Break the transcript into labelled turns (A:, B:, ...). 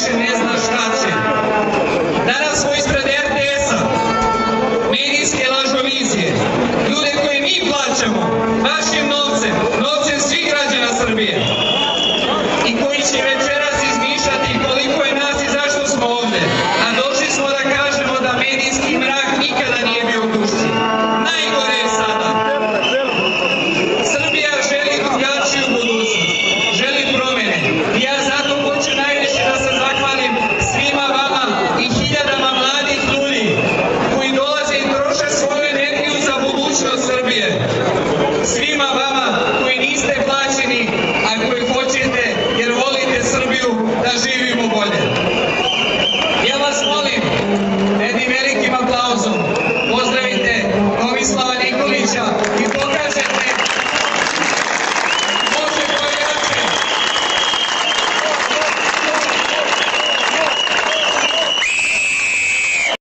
A: više ne zna šta će. Danas smo ispred RTS-a, medijske lažovizije, ljude koje mi plaćamo, vašim novcem, novcem svih građana Srbije, i koji će večeras izmišljati koliko je nas i zašto smo ovde, a došli smo da kažemo da medijski mrak nikada nije bio gušći. Najgore je sada. Srbija želi drugačiju budućnost, želi promene. I ja zato hoću najviše da se zahvalim svima vama i hiljadama mladih ljudi koji dolaze i troše svoju energiju za budućnost Srbije. Svima vama koji niste plaćeni, a koji hoćete jer volite Srbiju da živimo bolje. Ja vas molim